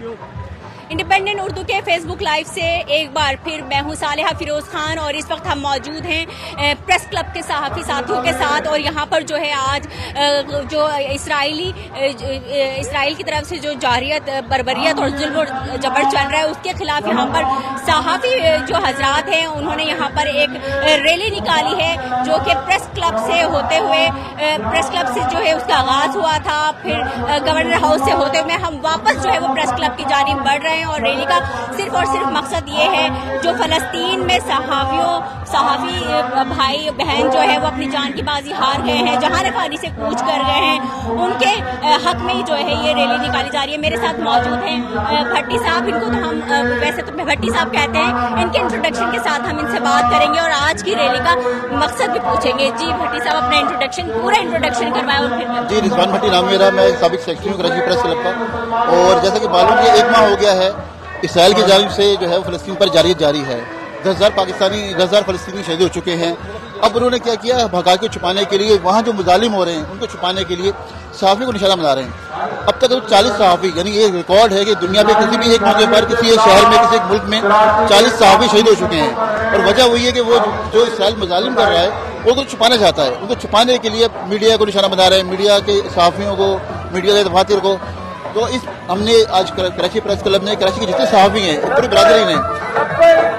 Independent Urdu के Facebook live से एक बार फिर मैं हूं सालेहा फिरोज खान और इस वक्त हम मौजूद हैं प्रेस क्लब के सहाफ़ी साथियों के साथ। और यहाँ पर जो है आज जो इसराइल की तरफ से जो जारियत बर्बरियत और जुल्म और जबर चल रहा है उसके खिलाफ यहाँ पर सहाफ़ी जो हजरात हैं उन्होंने यहाँ पर एक रैली निकाली है जो कि प्रेस क्लब से होते हुए प्रेस क्लब से जो है उसका आगाज़ हुआ था, फिर गवर्नर हाउस से होते हुए हम वापस जो है वो प्रेस क्लब की जानिब बढ़ रहे हैं। और रैली का सिर्फ और सिर्फ मकसद ये है जो फ़लस्तीन में सहाफ़ी भाई बहन जो है वो अपनी जान की बाजी हार गए हैं, जहां रखानी से कूच कर गए हैं, उनके हक में ही जो है ये रैली निकाली जा रही है। मेरे साथ मौजूद हैं भट्टी साहब, इनको तो हम वैसे तो भट्टी साहब कहते हैं। इनके इंट्रोडक्शन के साथ हम इनसे बात करेंगे और आज की रैली का मकसद भी पूछेंगे। जी भट्टी साहब, अपना पूरा इंट्रोडक्शन करवाएं। और फिर जी रिजवान भट्टी नाम मेरा, मैं साबिक सेक्रेटरी हूँ कराची प्रेस क्लब का। और जैसा कि मालूम है 1 माह हो गया है इसराइल की जानिब से जो है फ़लस्तीन पर जारियत जारी है। 10,000 फ़लस्तीनी शहीद हो चुके हैं। अब उन्होंने क्या किया, हक़ाइक़ को छुपाने के लिए, वहाँ जो मुज़ालिम हो रहे हैं उनको छुपाने के लिए सहाफ़ी को निशाना बना रहे हैं। अब तक 40 सहाफ़ी, यानी ये रिकॉर्ड है कि दुनिया में किसी भी एक मौके पर किसी एक शहर में किसी एक मुल्क में 40 सहाफ़ी शहीद हो चुके हैं। और वजह वही है कि वो जो इसराइल मुज़ालिम कर रहा है वो तो छुपाना चाहता है। उनको छुपाने के लिए मीडिया को निशाना बना रहे हैं, मीडिया के सहाफ़ियों को, मीडिया के दफातर को। तो हमने आज कराची प्रेस क्लब ने कराची के जितने सहाफ़ी हैं पूरी बरादरी ने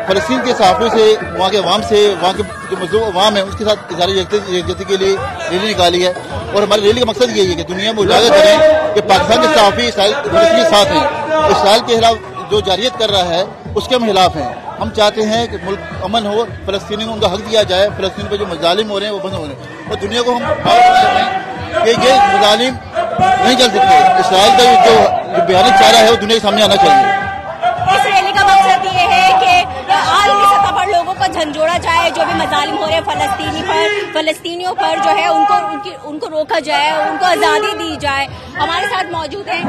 फ़लस्तीन के सहाफ़ियों से, वहाँ के अवाम से, वहाँ के जो मज़लूम अवाम है उसके साथ इज़हार यकजहती के लिए रैली निकाली है। और हमारी रैली का मकसद यही है कि दुनिया में उजागर करें कि पाकिस्तान के सहाफ़ी फ़लस्तीन के साथ हैं, इसराइल के खिलाफ जो जारियत कर रहा है उसके हम खिलाफ हैं। हम चाहते हैं कि मुल्क अमन हो, फ़लस्तीनी को उनका हक दिया जाए, फ़लस्तीन पर जो मुज़ालिम हो रहे हैं वो बंद हो रहे हैं। और दुनिया को हम कि ये मुज़ालिम नहीं चल सकते। इसराइल का जो बयान चाह रहा है वो दुनिया के सामने आना चाहिए। इस रैली का मकसद ये है कि आलमी सतह पर लोगों को झंझोड़ा जाए, जो भी मज़ालिम हो रहे हैं फ़लस्तीनियों पर जो है उनको रोका जाए, उनको आज़ादी दी जाए। हमारे साथ मौजूद हैं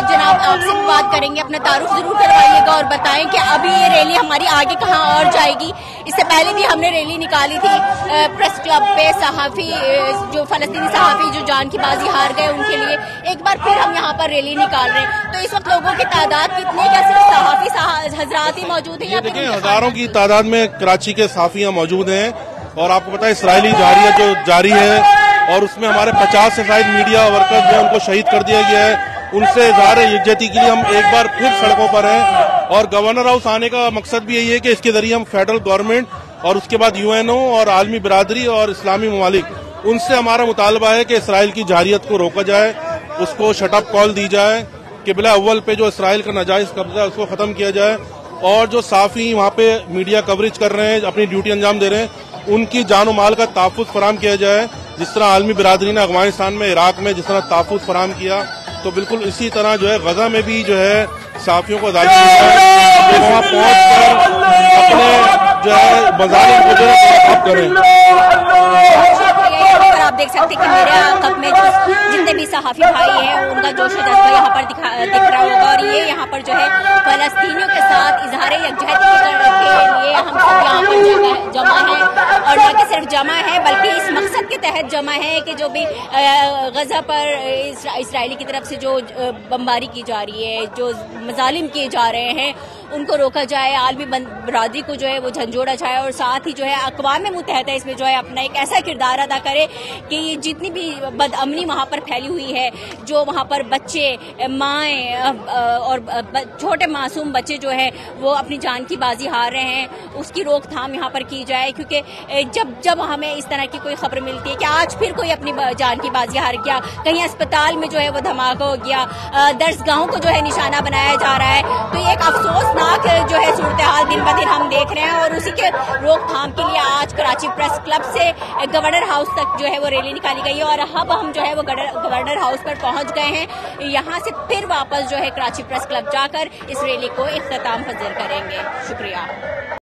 जनाब, आपसे भी बात करेंगे, अपना तारुफ जरूर करवाइएगा और बताएं कि अभी ये रैली हमारी आगे कहाँ और जाएगी। इससे पहले भी हमने रैली निकाली थी प्रेस क्लब पे सहाफ़ी जो फ़लस्तीनी सहाफ़ी जो जान की बाजी हार गए उनके लिए। एक बार फिर हम यहाँ पर रैली निकाल रहे हैं। तो इस वक्त लोगों की तादाद कितनी, क्या सिर्फ सहाफ़ी हजरात ही मौजूद है? देखिए, हजारों की तादाद में कराची के सहाफ़ियाँ मौजूद हैं। और आपको पता है इसराइली जारियत जो जारी है और उसमें हमारे 50 से ज़ायद मीडिया वर्कर्स जो है उनको शहीद कर दिया गया है। उनसे इज़हार यकजहती के लिए हम एक बार फिर सड़कों पर हैं। और गवर्नर हाउस आने का मकसद भी यही है कि इसके जरिए हम फेडरल गवर्नमेंट और उसके बाद UNO और आलमी बिरादरी और इस्लामी ममालिक, उनसे हमारा मुतालबा है कि इसराइल की जारियत को रोका जाए, उसको शटअप कॉल दी जाए, क़िबला अव्वल पे जो इसराइल का नाजायज़ कब्जा है उसको ख़त्म किया जाए। और जो सहाफ़ी वहाँ पे मीडिया कवरेज कर रहे हैं, अपनी ड्यूटी अंजाम दे रहे हैं, उनकी जान और माल का तहफ़्फ़ुज़ फराहम किया जाए। जिस तरह आलमी बिरादरी ने अफगानिस्तान में, इराक में जिस तरह तहफ़्फ़ुज़ फराहम किया, तो बिल्कुल इसी तरह जो है गजा में भी जो है सहाफ़ियों को आज़ादी दी जाए। वहाँ पहुँच कर अपने जो है मज़ालिम को जो है करें। आप देख सकते हैं कि मेरे कप में जितने भी सहाफ़ी भाई हैं उनका जोश और जज्बा यहाँ पर दिख रहा होगा। और ये यहाँ पर जो है फ़लस्तीनियों के साथ इज़हार यकजहती के लिए हम सब यहाँ पर जमा हैं। और न कि सिर्फ जमा है बल्कि इस मकसद के तहत जमा है कि जो भी गजा पर इसराइली की तरफ से जो बमबारी की जा रही है, जो मज़ालिम किए जा रहे हैं, उनको रोका जाए, आलमी बरादरी को जो है वो झंझोड़ा जाए। और साथ ही जो है अक़वाम मुत्तहिदा इसमें जो है अपना एक ऐसा किरदार अदा करे कि जितनी भी बदअमनी वहाँ पर फैली हुई है, जो वहाँ पर बच्चे, माएँ और छोटे मासूम बच्चे जो है वो अपनी जान की बाजी हार रहे हैं, उसकी रोकथाम यहाँ पर की जाए। क्योंकि जब हमें इस तरह की कोई खबर मिलती है कि आज फिर कोई अपनी जान की बाजी हार गया, कहीं अस्पताल में जो है वो धमाका हो गया, दर्सगाहों को जो है निशाना बनाया जा रहा है, तो ये एक अफसोसनाक जो है सूरत हाल दिन ब दिन हम देख रहे हैं। और उसी के रोकथाम के लिए आज कराची प्रेस क्लब से गवर्नर हाउस तक जो है वो रैली निकाली गई है। और अब हम जो है वो गवर्नर हाउस पर पहुंच गए हैं। यहाँ से फिर वापस जो है कराची प्रेस क्लब जाकर इस रैली को इख्तिताम पज़ीर करेंगे। शुक्रिया।